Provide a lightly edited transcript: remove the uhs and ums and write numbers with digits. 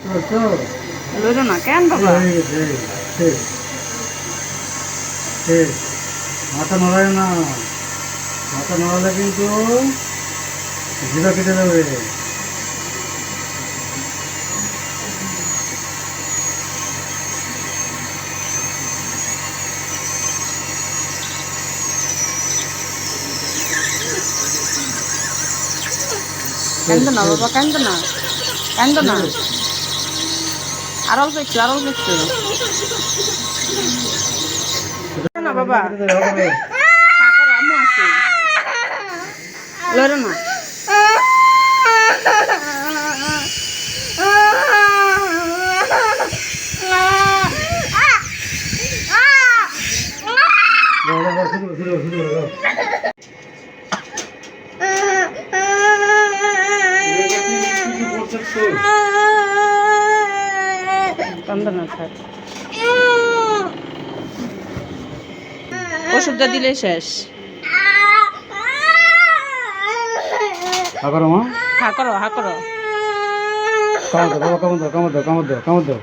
লইলো না কেন বাবা? মাথা নড়ায় না, মাথা নড়ালে কিন্তু জিভা কেটে যাবে। কান্দো না বাবা, কান্দো না, কান্দো না। আর অল্প একটু, আর অল্প একটু না বাবা। আম্মু আছে, লড়ো না। কান্দো না, থাক। ওষুধটা দিলে শেষ। হা করো মা, হা করো, হা করো। কামড় দাও বাবা, কামড় দাও, কামড় দাও, কামড় দাও, কামড় দাও।